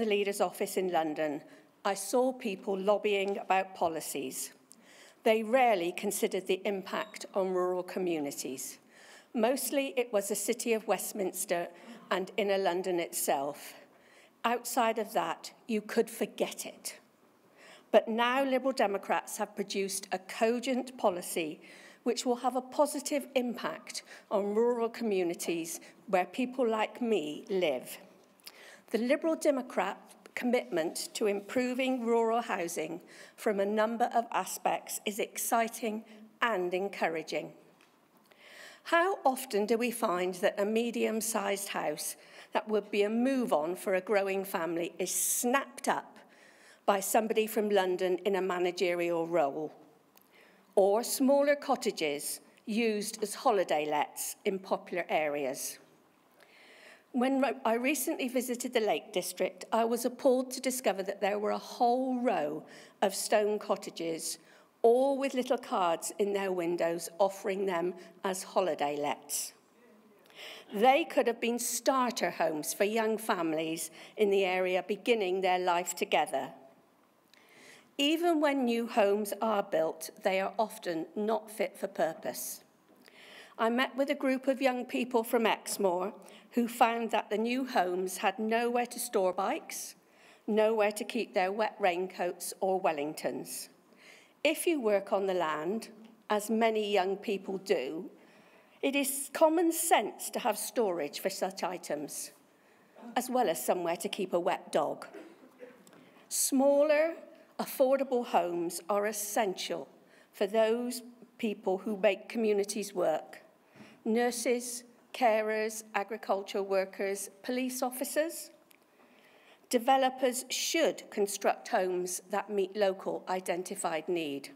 the Leader's office in London, I saw people lobbying about policies. They rarely considered the impact on rural communities. Mostly it was the City of Westminster and inner London itself. Outside of that, you could forget it. But now Liberal Democrats have produced a cogent policy which will have a positive impact on rural communities where people like me live. The Liberal Democrat commitment to improving rural housing from a number of aspects is exciting and encouraging. How often do we find that a medium-sized house that would be a move-on for a growing family is snapped up by somebody from London in a managerial role? Or smaller cottages used as holiday lets in popular areas? When I recently visited the Lake District, I was appalled to discover that there were a whole row of stone cottages, all with little cards in their windows offering them as holiday lets. They could have been starter homes for young families in the area beginning their life together. Even when new homes are built, they are often not fit for purpose. I met with a group of young people from Exmoor who found that the new homes had nowhere to store bikes, nowhere to keep their wet raincoats or Wellingtons. If you work on the land, as many young people do, it is common sense to have storage for such items, as well as somewhere to keep a wet dog. Smaller, affordable homes are essential for those people who make communities work. Nurses, carers, agricultural workers, police officers. Developers should construct homes that meet local identified need.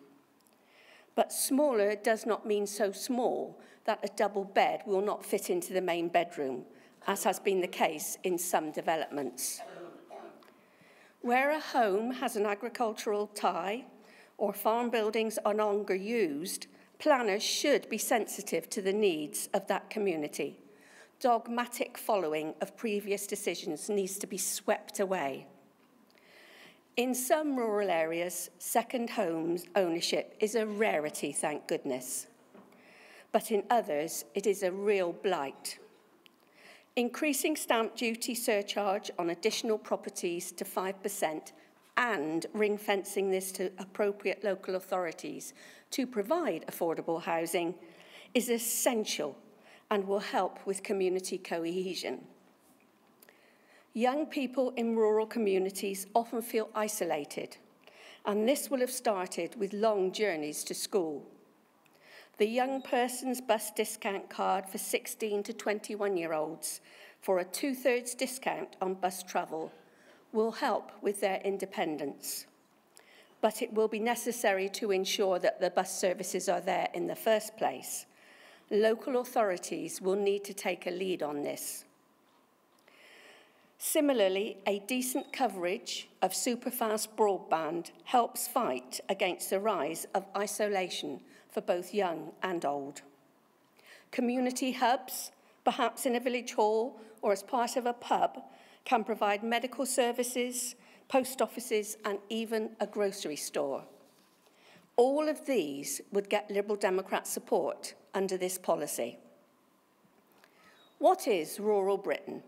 But smaller does not mean so small that a double bed will not fit into the main bedroom, as has been the case in some developments. Where a home has an agricultural tie or farm buildings are no longer used, planners should be sensitive to the needs of that community. Dogmatic following of previous decisions needs to be swept away. In some rural areas, second home ownership is a rarity, thank goodness. But in others, it is a real blight. Increasing stamp duty surcharge on additional properties to 5% and ring-fencing this to appropriate local authorities to provide affordable housing is essential and will help with community cohesion. Young people in rural communities often feel isolated, and this will have started with long journeys to school. The young person's bus discount card for 16 to 21-year-olds for a 2/3 discount on bus travel will help with their independence. But it will be necessary to ensure that the bus services are there in the first place. Local authorities will need to take a lead on this. Similarly, a decent coverage of superfast broadband helps fight against the rise of isolation for both young and old. Community hubs, perhaps in a village hall or as part of a pub, can provide medical services, post offices, and even a grocery store. All of these would get Liberal Democrat support under this policy. What is rural Britain?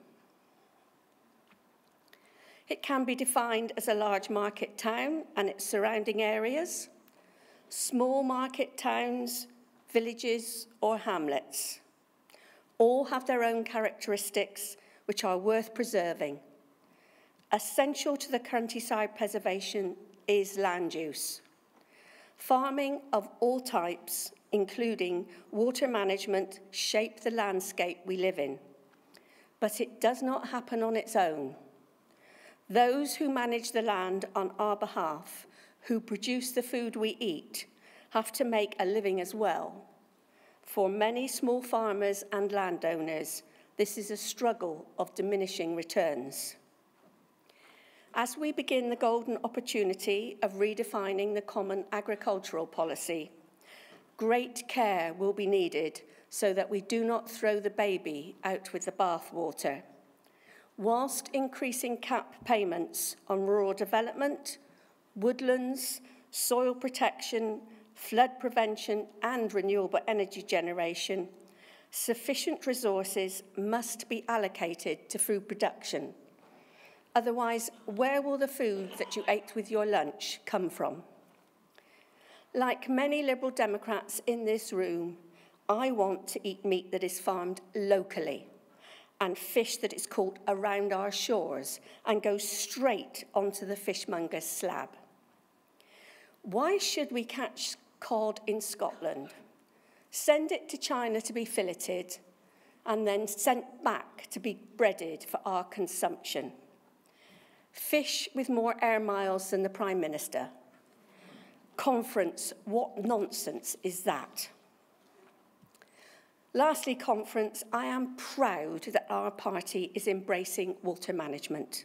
It can be defined as a large market town and its surrounding areas, small market towns, villages, or hamlets. All have their own characteristics which are worth preserving. Essential to the countryside preservation is land use. Farming of all types, including water management, shape the landscape we live in. But it does not happen on its own. Those who manage the land on our behalf, who produce the food we eat, have to make a living as well. For many small farmers and landowners, this is a struggle of diminishing returns. As we begin the golden opportunity of redefining the common agricultural policy, great care will be needed so that we do not throw the baby out with the bathwater. whilst increasing cap payments on rural development, woodlands, soil protection, flood prevention and renewable energy generation, sufficient resources must be allocated to food production. Otherwise, where will the food that you ate with your lunch come from? Like many Liberal Democrats in this room, I want to eat meat that is farmed locally and fish that is caught around our shores and goes straight onto the fishmonger's slab. Why should we catch cod in Scotland, send it to China to be filleted, and then sent back to be breaded for our consumption? Fish with more air miles than the Prime Minister. Conference, what nonsense is that? Lastly, conference, I am proud that our party is embracing water management.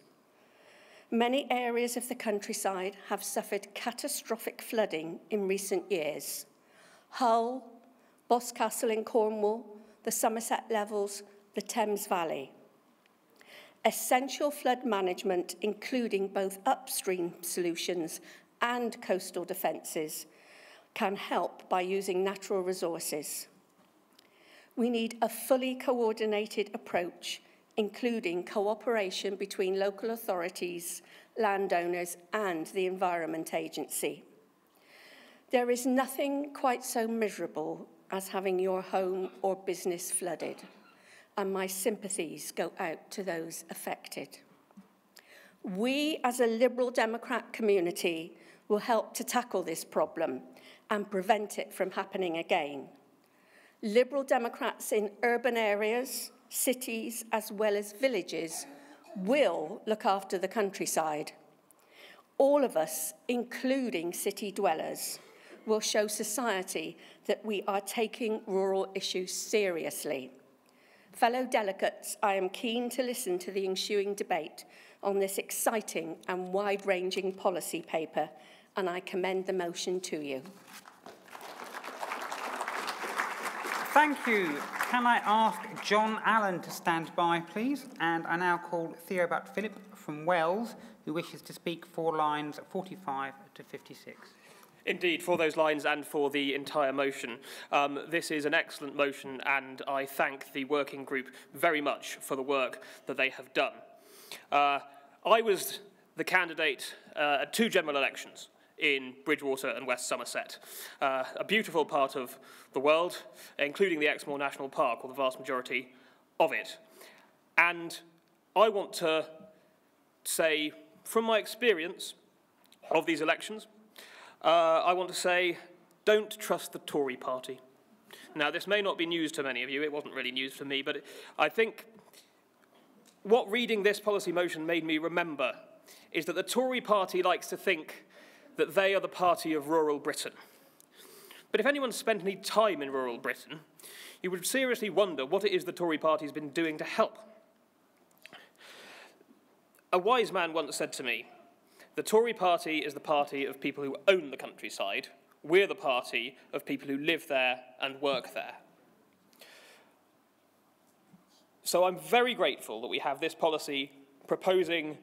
Many areas of the countryside have suffered catastrophic flooding in recent years. Hull, Boscastle in Cornwall, the Somerset Levels, the Thames Valley. Essential flood management, including both upstream solutions and coastal defences, can help by using natural resources. We need a fully coordinated approach, including cooperation between local authorities, landowners and the Environment Agency. There is nothing quite so miserable as having your home or business flooded, and my sympathies go out to those affected. We, as a Liberal Democrat community, will help to tackle this problem and prevent it from happening again. Liberal Democrats in urban areas, cities, as well as villages, will look after the countryside. All of us, including city dwellers, will show society that we are taking rural issues seriously. Fellow delegates, I am keen to listen to the ensuing debate on this exciting and wide-ranging policy paper, and I commend the motion to you. Thank you. Can I ask John Allen to stand by, please? And I now call Theobald Philip from Wells, who wishes to speak for lines 45 to 56. Indeed, for those lines and for the entire motion. This is an excellent motion, and I thank the working group very much for the work that they have done. I was the candidate at 2 general elections in Bridgwater and West Somerset, a beautiful part of the world, including the Exmoor National Park, or the vast majority of it. And I want to say, from my experience of these elections, I want to say, don't trust the Tory party. Now, this may not be news to many of you. It wasn't really news for me, but I think what reading this policy motion made me remember is that the Tory party likes to think that they are the party of rural Britain. But if anyone spent any time in rural Britain, you would seriously wonder what it is the Tory party has been doing to help. A wise man once said to me, the Tory party is the party of people who own the countryside. We're the party of people who live there and work there. So I'm very grateful that we have this policy proposing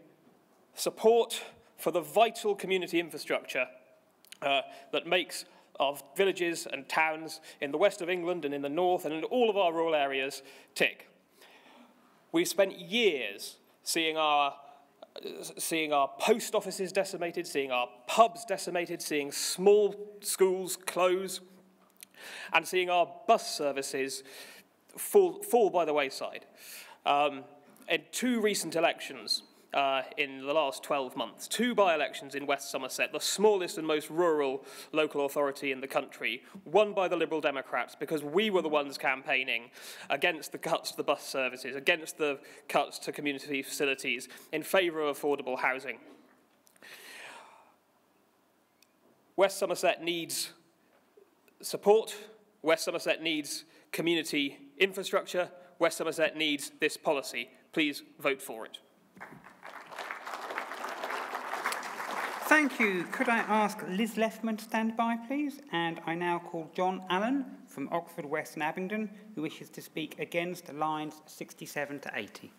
support for the vital community infrastructure that makes our villages and towns in the west of England and in the north and in all of our rural areas tick. We've spent years seeing our post offices decimated, seeing our pubs decimated, seeing small schools close, and seeing our bus services fall by the wayside. In 2 recent elections, in the last 12 months, 2 by-elections in West Somerset, the smallest and most rural local authority in the country, won by the Liberal Democrats because we were the ones campaigning against the cuts to the bus services, against the cuts to community facilities, in favour of affordable housing. West Somerset needs support. West Somerset needs community infrastructure. West Somerset needs this policy. Please vote for it. Thank you. Could I ask Liz Leffman to stand by, please? And I now call John Allen from Oxford West and Abingdon, who wishes to speak against lines 67 to 80.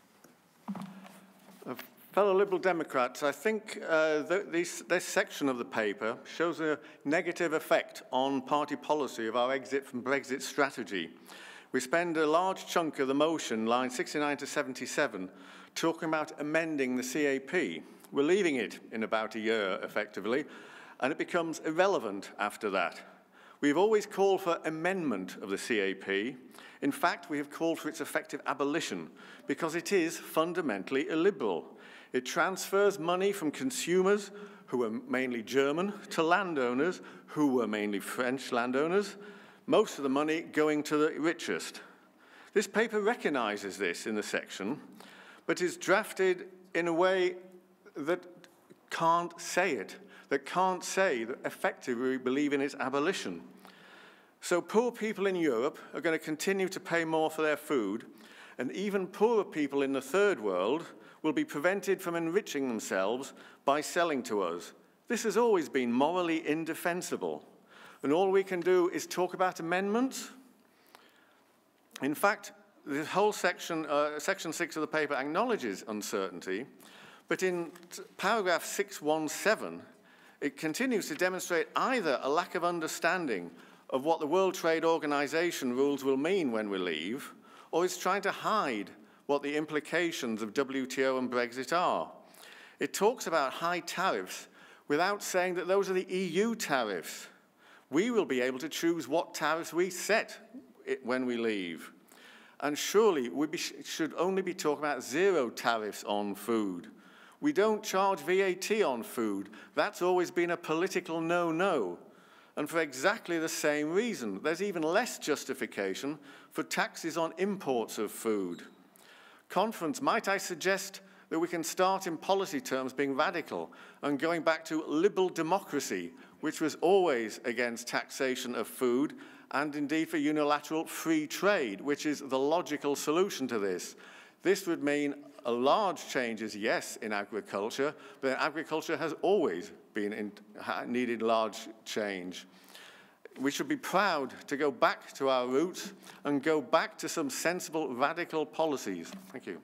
Fellow Liberal Democrats, I think this section of the paper shows a negative effect on party policy of our exit from Brexit strategy. We spend a large chunk of the motion, lines 69 to 77, talking about amending the CAP. We're leaving it in about a year, effectively, and it becomes irrelevant after that. We've always called for amendment of the CAP. In fact, we have called for its effective abolition, because it is fundamentally illiberal. It transfers money from consumers, who are mainly German, to landowners, who were mainly French landowners, most of the money going to the richest. This paper recognises this in the section, but is drafted in a way that can't say it, that can't say that effectively we believe in its abolition. So poor people in Europe are going to continue to pay more for their food, and even poorer people in the third world will be prevented from enriching themselves by selling to us. This has always been morally indefensible, and all we can do is talk about amendments. In fact, the whole section, section 6 of the paper acknowledges uncertainty, but in paragraph 617, it continues to demonstrate either a lack of understanding of what the World Trade Organization rules will mean when we leave, or is trying to hide what the implications of WTO and Brexit are. It talks about high tariffs without saying that those are the EU tariffs. We will be able to choose what tariffs we set when we leave. And surely we should only be talking about zero tariffs on food. We don't charge VAT on food. That's always been a political no-no. And for exactly the same reason, there's even less justification for taxes on imports of food. Conference, might I suggest that we can start in policy terms being radical and going back to liberal democracy, which was always against taxation of food and indeed for unilateral free trade, which is the logical solution to this. This would mean a large changes, yes, in agriculture, but agriculture has always been needed large change. We should be proud to go back to our roots and go back to some sensible, radical policies. Thank you.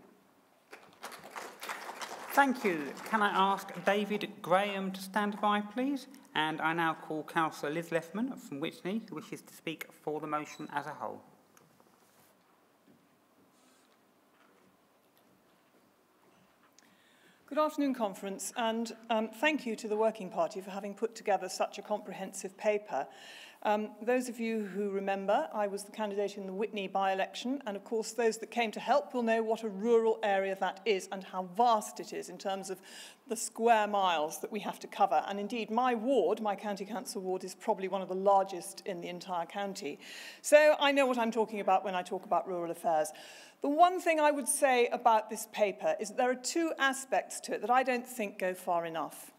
Thank you. Can I ask David Graham to stand by, please? And I now call Councillor Liz Leffman from Witney, who wishes to speak for the motion as a whole. Good afternoon, Conference, and thank you to the Working Party for having put together such a comprehensive paper. Those of you who remember, I was the candidate in the Witney by-election, and of course those that came to help will know what a rural area that is and how vast it is in terms of the square miles that we have to cover. And indeed, my ward, my county council ward, is probably one of the largest in the entire county. So I know what I'm talking about when I talk about rural affairs. The one thing I would say about this paper is that there are two aspects to it that I don't think go far enough.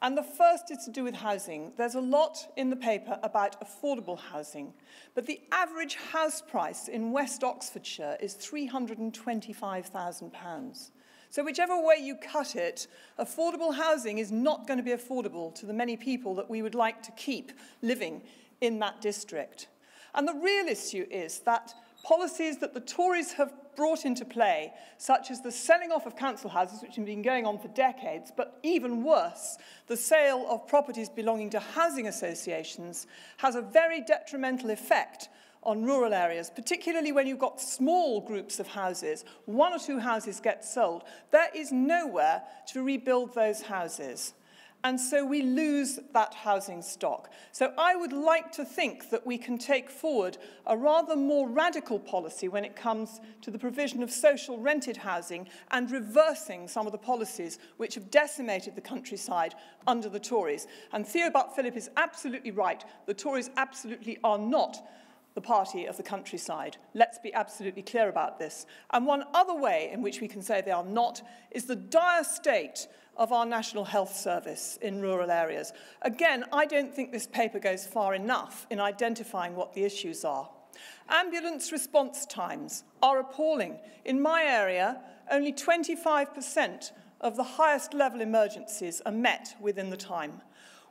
And the first is to do with housing. There's a lot in the paper about affordable housing, but the average house price in West Oxfordshire is £325,000. So whichever way you cut it, affordable housing is not going to be affordable to the many people that we would like to keep living in that district. And the real issue is that policies that the Tories have brought into play, such as the selling off of council houses, which have been going on for decades, but even worse, the sale of properties belonging to housing associations, has a very detrimental effect on rural areas, particularly when you've got small groups of houses. 1 or 2 houses get sold. There is nowhere to rebuild those houses. And so we lose that housing stock. So I would like to think that we can take forward a rather more radical policy when it comes to the provision of social rented housing and reversing some of the policies which have decimated the countryside under the Tories. And Theo Butt-Philip is absolutely right. The Tories absolutely are not the party of the countryside. Let's be absolutely clear about this. And one other way in which we can say they are not is the dire state of our National Health Service in rural areas. Again, I don't think this paper goes far enough in identifying what the issues are. Ambulance response times are appalling. In my area, only 25% of the highest level emergencies are met within the time.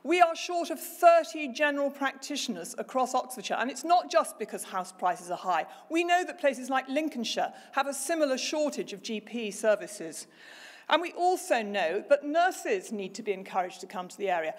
We are short of 30 general practitioners across Oxfordshire, and it's not just because house prices are high. We know that places like Lincolnshire have a similar shortage of GP services. And we also know that nurses need to be encouraged to come to the area.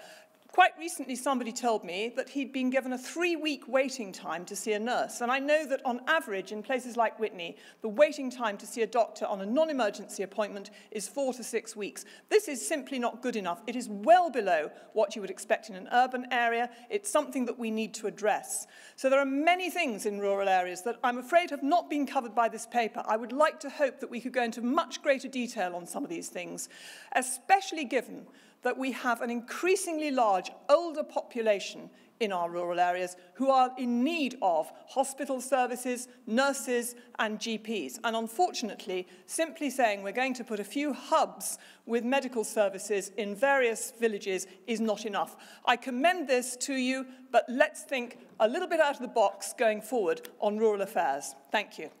Quite recently, somebody told me that he'd been given a 3-week waiting time to see a nurse. And I know that on average, in places like Witney, the waiting time to see a doctor on a non-emergency appointment is 4 to 6 weeks. This is simply not good enough. It is well below what you would expect in an urban area. It's something that we need to address. So there are many things in rural areas that I'm afraid have not been covered by this paper. I would like to hope that we could go into much greater detail on some of these things, especially given that we have an increasingly large older population in our rural areas who are in need of hospital services, nurses and GPs. And unfortunately, simply saying we're going to put a few hubs with medical services in various villages is not enough. I commend this to you, but let's think a little bit out of the box going forward on rural affairs. Thank you.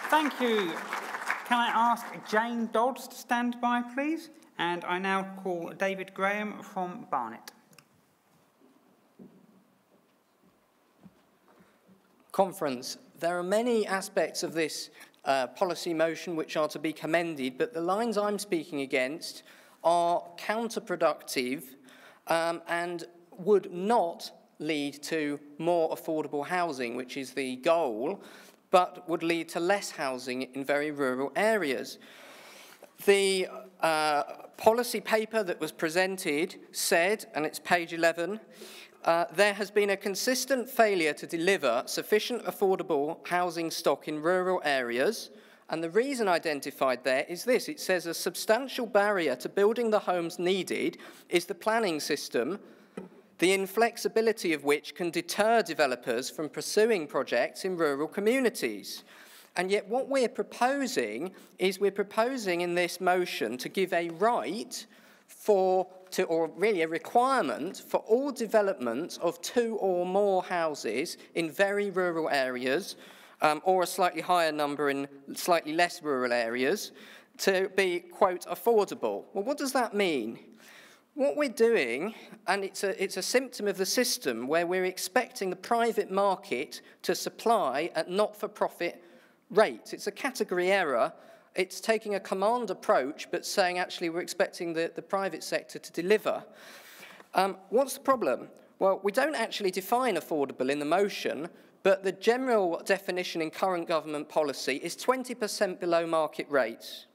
Thank you. Can I ask Jane Dodds to stand by, please? And I now call David Graham from Barnet. Conference. There are many aspects of this policy motion which are to be commended, but the lines I'm speaking against are counterproductive and would not lead to more affordable housing, which is the goal, but would lead to less housing in very rural areas. The policy paper that was presented said, and it's page 11, there has been a consistent failure to deliver sufficient affordable housing stock in rural areas, and the reason identified there is this. It says a substantial barrier to building the homes needed is the planning system, the inflexibility of which can deter developers from pursuing projects in rural communities. And yet what we're proposing is in this motion to give a right or really a requirement for all development of 2 or more houses in very rural areas, or a slightly higher number in slightly less rural areas, to be, quote, affordable. Well, what does that mean? What we're doing, and it's a symptom of the system where we're expecting the private market to supply at not-for-profit rates. It's a category error. It's taking a command approach, but saying actually we're expecting the private sector to deliver. What's the problem? Well, we don't actually define affordable in the motion, but the general definition in current government policy is 20% below market rates.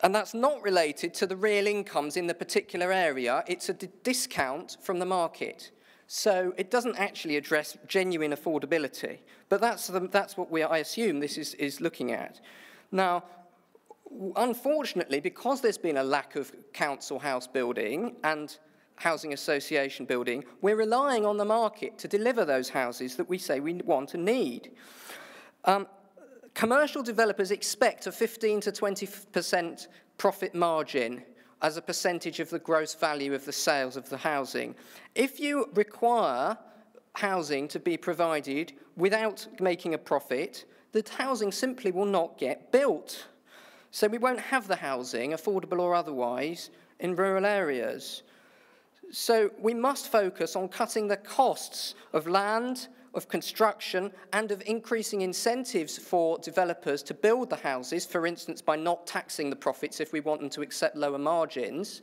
And that's not related to the real incomes in the particular area. It's a discount from the market. So it doesn't actually address genuine affordability. But that's what I assume this is looking at. Now, unfortunately, because there's been a lack of council house building and housing association building, we're relying on the market to deliver those houses that we say we want and need. Commercial developers expect a 15 to 20% profit margin as a percentage of the gross value of the sales of the housing. If you require housing to be provided without making a profit, the housing simply will not get built. So we won't have the housing, affordable or otherwise, in rural areas. So we must focus on cutting the costs of land, of construction, and of increasing incentives for developers to build the houses, for instance, by not taxing the profits if we want them to accept lower margins.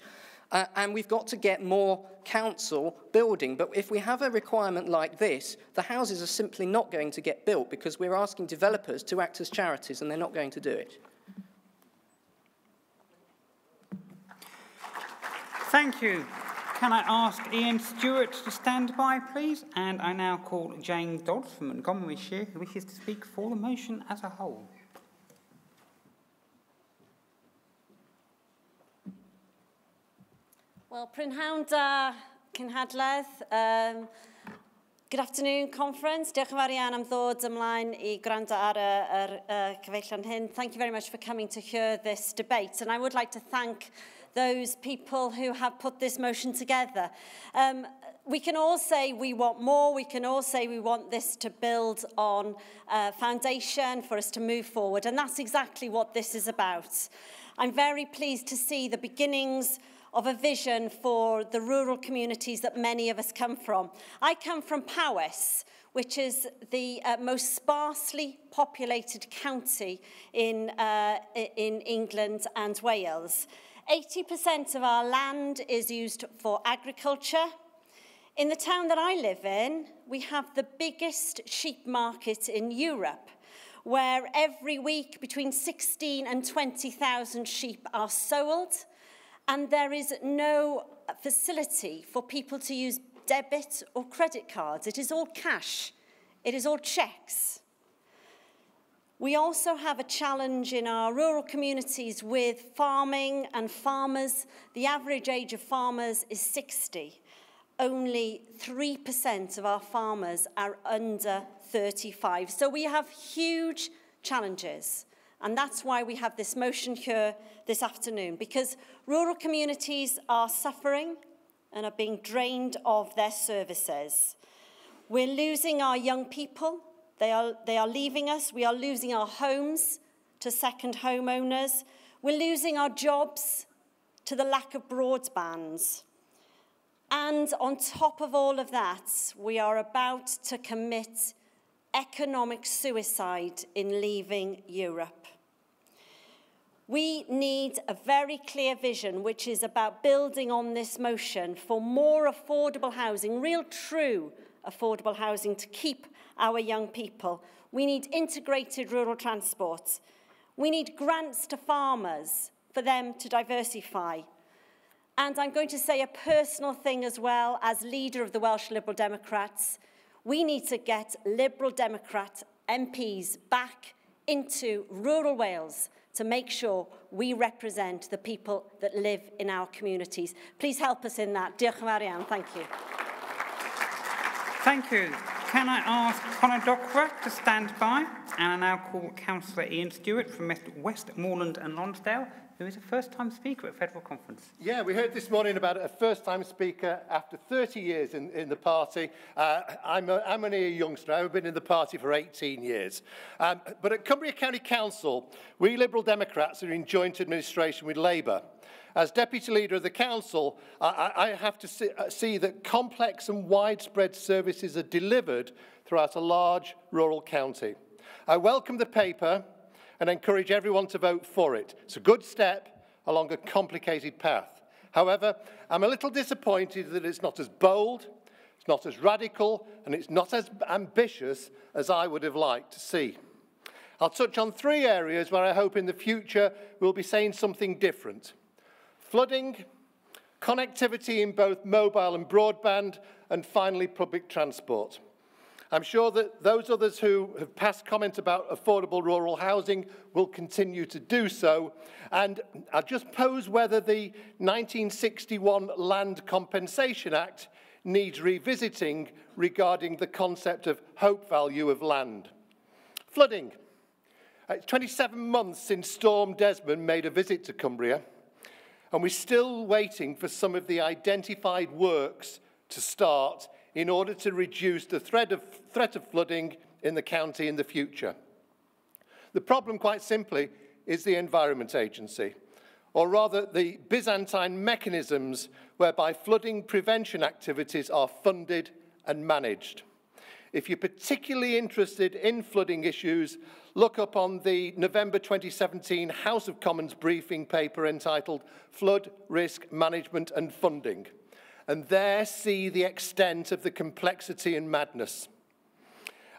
And we've got to get more council building. But if we have a requirement like this, the houses are simply not going to get built because we're asking developers to act as charities and they're not going to do it. Thank you. Can I ask Ian Stewart to stand by, please? And I now call Jane Dodds from Montgomeryshire, who wishes to speak for the motion as a whole. Well, Prynhawn da Cynhadledd, good afternoon, conference. Diolch yn fawr iawn am ddod ymlaen I gwrando ar y cyfeillion hyn. Thank you very much for coming to hear this debate. And I would like to thank those people who have put this motion together. We can all say we want more. We can all say we want this to build on a foundation for us to move forward. And that's exactly what this is about. I'm very pleased to see the beginnings of a vision for the rural communities that many of us come from. I come from Powys, which is the most sparsely populated county in England and Wales. 80% of our land is used for agriculture. In the town that I live in, we have the biggest sheep market in Europe, where every week between 16 and 20,000 sheep are sold, and there is no facility for people to use debit or credit cards. It is all cash. It is all cheques. We also have a challenge in our rural communities with farming and farmers. The average age of farmers is 60. Only 3% of our farmers are under 35. So we have huge challenges. And that's why we have this motion here this afternoon, because rural communities are suffering and are being drained of their services. We're losing our young people. They are leaving us. We are losing our homes to second homeowners. We're losing our jobs to the lack of broadband. And on top of all of that, we are about to commit economic suicide in leaving Europe. We need a very clear vision, which is about building on this motion for more affordable housing, real true affordable housing to keep our young people. We need integrated rural transport. We need grants to farmers for them to diversify. And I'm going to say a personal thing as well, as leader of the Welsh Liberal Democrats. We need to get Liberal Democrat MPs back into rural Wales to make sure we represent the people that live in our communities. Please help us in that. Diolch yn fawr iawn. Thank you. Thank you. Can I ask Conor Dockwra to stand by? And I now call Councillor Ian Stewart from Westmoreland and Lonsdale, who is a first-time speaker at Federal Conference. Yeah, we heard this morning about a first-time speaker after 30 years in the party. I'm only a youngster. I've been in the party for 18 years. But at Cumbria County Council, we Liberal Democrats are in joint administration with Labour. As Deputy Leader of the Council, I have to see that complex and widespread services are delivered throughout a large rural county. I welcome the paper and encourage everyone to vote for it. It's a good step along a complicated path. However, I'm a little disappointed that it's not as bold, it's not as radical, and it's not as ambitious as I would have liked to see. I'll touch on 3 areas where I hope in the future we'll be saying something different. Flooding, connectivity in both mobile and broadband, and finally public transport. I'm sure that those others who have passed comment about affordable rural housing will continue to do so, and I'll just pose whether the 1961 Land Compensation Act needs revisiting regarding the concept of hope value of land. Flooding. It's 27 months since Storm Desmond made a visit to Cumbria, and we're still waiting for some of the identified works to start in order to reduce the threat of flooding in the county in the future. The problem, quite simply, is the Environment Agency, or rather the Byzantine mechanisms whereby flooding prevention activities are funded and managed. If you're particularly interested in flooding issues, look up on the November 2017 House of Commons briefing paper entitled Flood Risk Management and Funding, and there see the extent of the complexity and madness.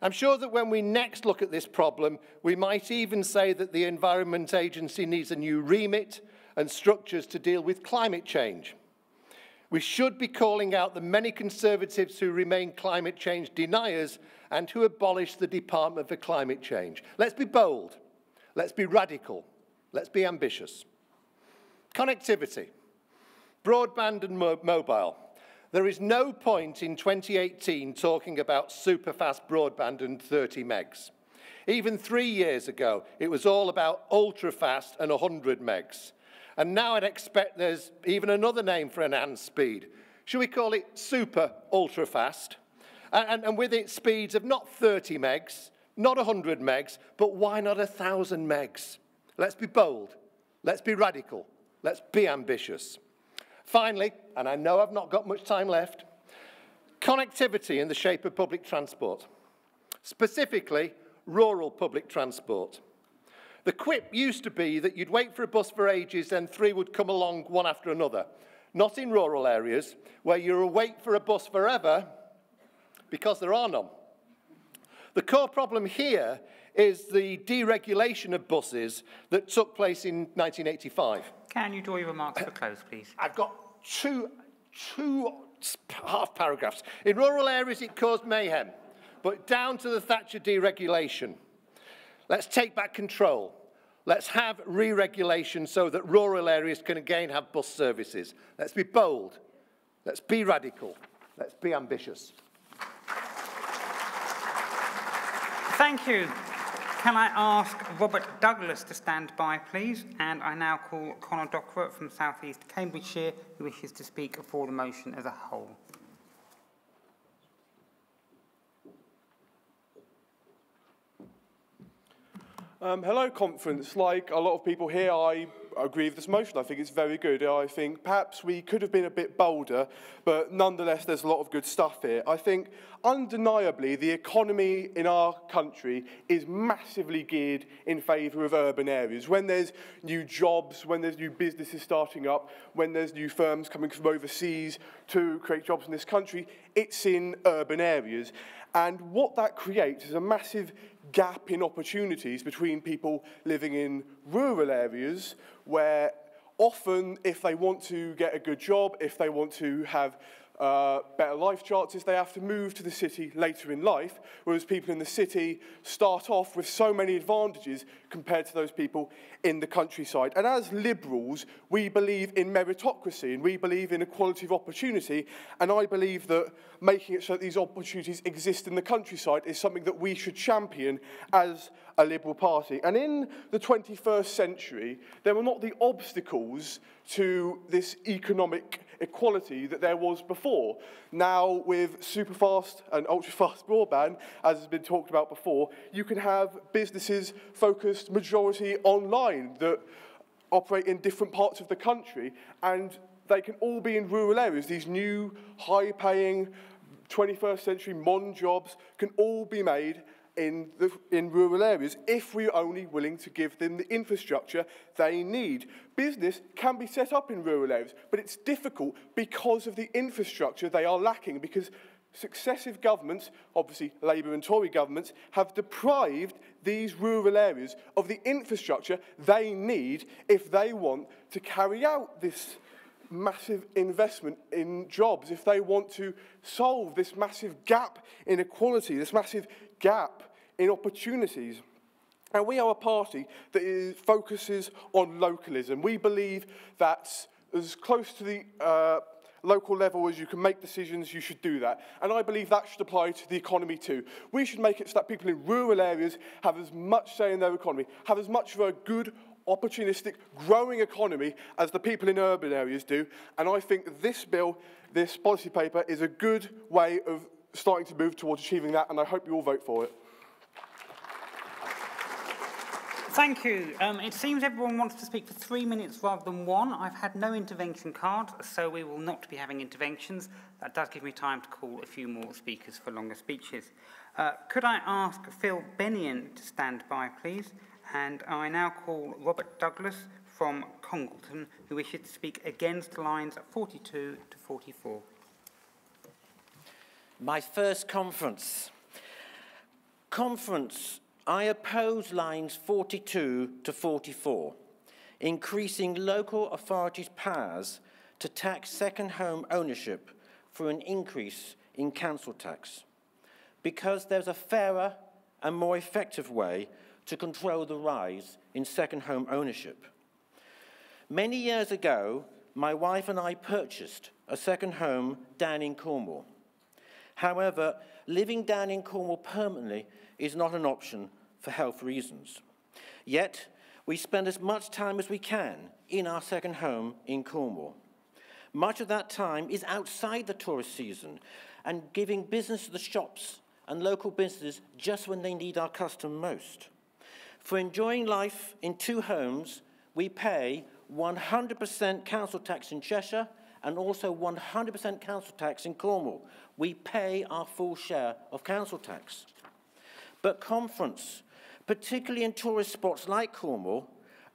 I'm sure that when we next look at this problem, we might even say that the Environment Agency needs a new remit and structures to deal with climate change. We should be calling out the many Conservatives who remain climate change deniers and who abolish the Department for Climate Change. Let's be bold. Let's be radical. Let's be ambitious. Connectivity. Broadband and mobile. There is no point in 2018 talking about super-fast broadband and 30 megs. Even 3 years ago, it was all about ultra-fast and 100 megs. And now I'd expect there's even another name for enhanced speed. Should we call it super ultra-fast? And with it speeds of not 30 megs, not 100 megs, but why not 1,000 megs? Let's be bold. Let's be radical. Let's be ambitious. Finally, and I know I've not got much time left, connectivity in the shape of public transport. specifically rural public transport. The quip used to be that you'd wait for a bus for ages and 3 would come along one after another. Not in rural areas, where you'll wait for a bus forever because there are none. The core problem here is the deregulation of buses that took place in 1985. Can you draw your remarks to a close, please? I've got two half paragraphs. In rural areas, it caused mayhem, but down to the Thatcher deregulation. Let's take back control. Let's have re-regulation so that rural areas can again have bus services. Let's be bold. Let's be radical. Let's be ambitious. Thank you. Can I ask Robert Douglas to stand by, please? And I now call Conor Dockwra from South East Cambridgeshire, who wishes to speak for the motion as a whole. Hello, conference. Like a lot of people here, I agree with this motion. I think it's very good. I think perhaps we could have been a bit bolder, but nonetheless, there's a lot of good stuff here. I think undeniably, the economy in our country is massively geared in favour of urban areas. When there's new jobs, when there's new businesses starting up, when there's new firms coming from overseas to create jobs in this country, it's in urban areas. And what that creates is a massive gap in opportunities between people living in rural areas where often if they want to get a good job, if they want to have better life chances, they have to move to the city later in life, whereas people in the city start off with so many advantages compared to those people in the countryside. And as Liberals, we believe in meritocracy and we believe in equality of opportunity, and I believe that making it so that these opportunities exist in the countryside is something that we should champion as a Liberal Party. And in the 21st century, there were not the obstacles to this economic equality that there was before. Now, with superfast and ultra-fast broadband, as has been talked about before, you can have businesses focused majority online that operate in different parts of the country, and they can all be in rural areas. These new, high-paying, 21st century modern jobs can all be made in rural areas if we're only willing to give them the infrastructure they need. Business can be set up in rural areas, but it's difficult because of the infrastructure they are lacking, because successive governments, obviously Labour and Tory governments, have deprived these rural areas of the infrastructure they need if they want to carry out this massive investment in jobs, if they want to solve this massive gap in equality, this massive gap in opportunities. And we are a party that focuses on localism. We believe that as close to the local level as you can make decisions, you should do that. And I believe that should apply to the economy too. We should make it so that people in rural areas have as much say in their economy, have as much of a good, opportunistic, growing economy as the people in urban areas do. And I think this bill, this policy paper, is a good way of starting to move towards achieving that, and I hope you all vote for it. Thank you. It seems everyone wants to speak for 3 minutes rather than 1. I've had no intervention cards, so we will not be having interventions. That does give me time to call a few more speakers for longer speeches. Could I ask Phil Bennion to stand by, please? And I now call Robert Douglas from Congleton, who wishes to speak against lines 42 to 44. My first conference. I oppose lines 42 to 44, increasing local authorities' powers to tax second home ownership through an increase in council tax, because there's a fairer and more effective way to control the rise in second home ownership. Many years ago, my wife and I purchased a second home down in Cornwall. However, living down in Cornwall permanently is not an option for health reasons. Yet, we spend as much time as we can in our second home in Cornwall. Much of that time is outside the tourist season and giving business to the shops and local businesses just when they need our custom most. For enjoying life in 2 homes, we pay 100% council tax in Cheshire and also 100% council tax in Cornwall. We pay our full share of council tax. But conference, particularly in tourist spots like Cornwall,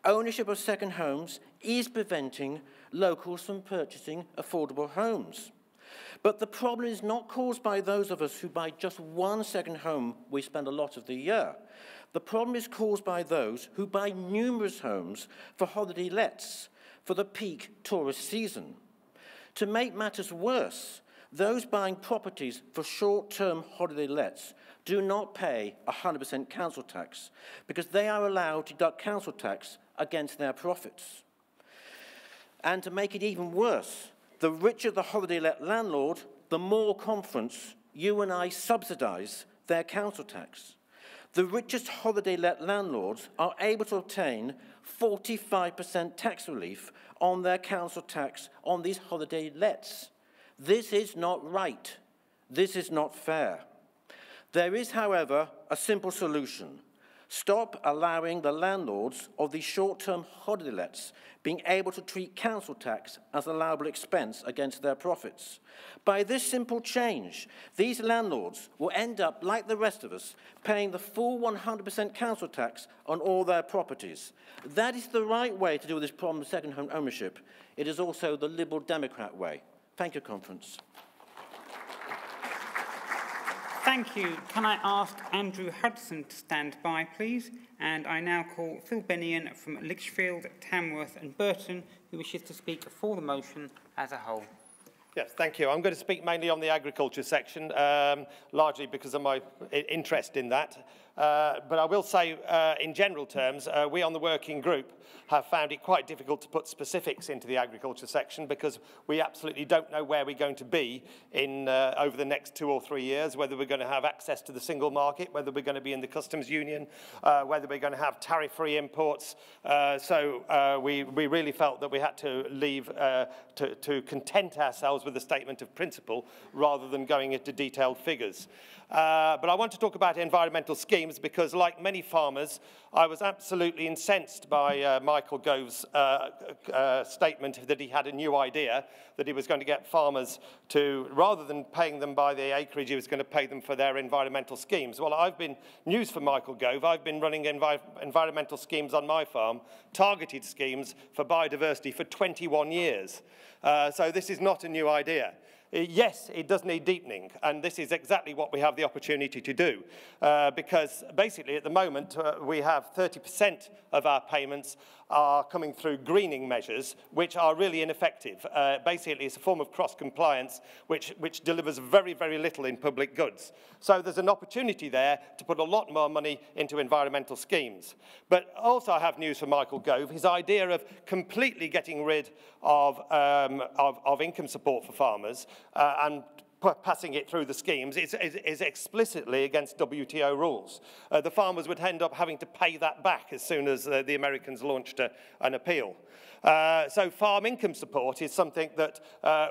ownership of second homes is preventing locals from purchasing affordable homes. But the problem is not caused by those of us who buy just one second home we spend a lot of the year. The problem is caused by those who buy numerous homes for holiday lets for the peak tourist season. To make matters worse, those buying properties for short-term holiday lets do not pay 100% council tax because they are allowed to deduct council tax against their profits. And to make it even worse, the richer the holiday let landlord, the more conference you and I subsidise their council tax. The richest holiday let landlords are able to obtain 45% tax relief on their council tax on these holiday lets. This is not right. This is not fair. There is, however, a simple solution. Stop allowing the landlords of these short-term holiday lets being able to treat council tax as an allowable expense against their profits. By this simple change, these landlords will end up, like the rest of us, paying the full 100% council tax on all their properties. That is the right way to deal with this problem of second home ownership. It is also the Liberal Democrat way. Thank you, Conference. Thank you. Can I ask Andrew Hudson to stand by, please? And I now call Phil Bennion from Lichfield, Tamworth and Burton, who wishes to speak for the motion as a whole. Yes, thank you. I'm going to speak mainly on the agriculture section, largely because of my interest in that. But I will say, in general terms, we on the working group have found it quite difficult to put specifics into the agriculture section because we absolutely don't know where we're going to be in over the next 2 or 3 years, whether we're going to have access to the single market, whether we're going to be in the customs union, whether we're going to have tariff-free imports. So we really felt that we had to leave to content ourselves with a statement of principle rather than going into detailed figures. But I want to talk about environmental schemes because, like many farmers, I was absolutely incensed by Michael Gove's statement that he had a new idea, that he was going to get farmers to, rather than paying them by the acreage, he was going to pay them for their environmental schemes. Well, news for Michael Gove, I've been running environmental schemes on my farm, targeted schemes for biodiversity for 21 years. So this is not a new idea. Yes, it does need deepening, and this is exactly what we have the opportunity to do, because basically at the moment we have 30% of our payments are coming through greening measures, which are really ineffective. Basically, it's a form of cross-compliance which delivers very, very little in public goods. So there's an opportunity there to put a lot more money into environmental schemes. But also I have news for Michael Gove. His idea of completely getting rid of income support for farmers and passing it through the schemes is explicitly against WTO rules. The farmers would end up having to pay that back as soon as the Americans launched an appeal. So farm income support is something that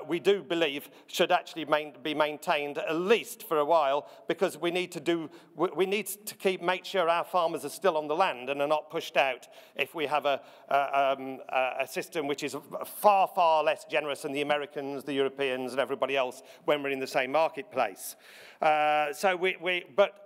we do believe should actually be maintained at least for a while, because we need to make sure our farmers are still on the land and are not pushed out if we have a system which is far, far less generous than the Americans, the Europeans and everybody else when we're in the same marketplace. But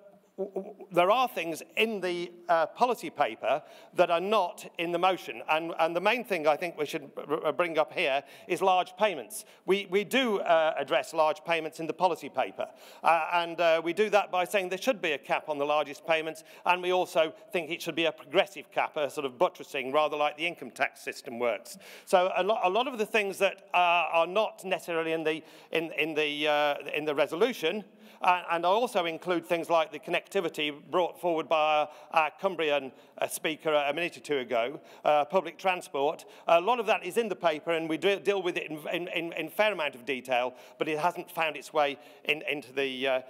there are things in the policy paper that are not in the motion, and the main thing I think we should bring up here is large payments. We do address large payments in the policy paper, and we do that by saying there should be a cap on the largest payments, and we also think it should be a progressive cap, a sort of buttressing, rather like the income tax system works. So a lot of the things that are not necessarily in the resolution. And I also include things like the connectivity brought forward by our Cumbrian speaker a minute or two ago, public transport. A lot of that is in the paper, and we deal with it in fair amount of detail, but it hasn't found its way into the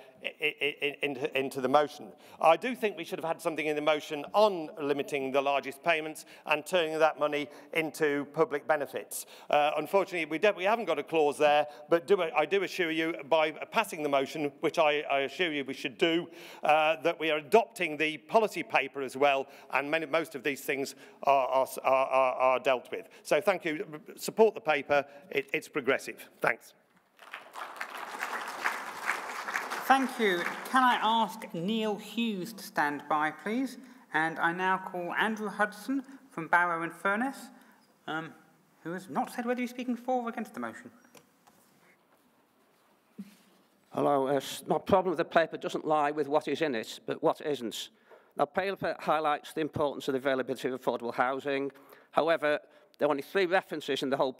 motion. I do think we should have had something in the motion on limiting the largest payments and turning that money into public benefits. Unfortunately, we haven't got a clause there, but I do assure you, by passing the motion, which I assure you we should do, that we are adopting the policy paper as well, and most of these things are dealt with. So thank you. Support the paper. It's progressive. Thanks. Thank you. Can I ask Neil Hughes to stand by, please? And I now call Andrew Hudson from Barrow and Furness, who has not said whether he's speaking for or against the motion. Hello. My problem with the paper doesn't lie with what is in it, but what isn't. The paper highlights the importance of the availability of affordable housing. However, there are only 3 references in the whole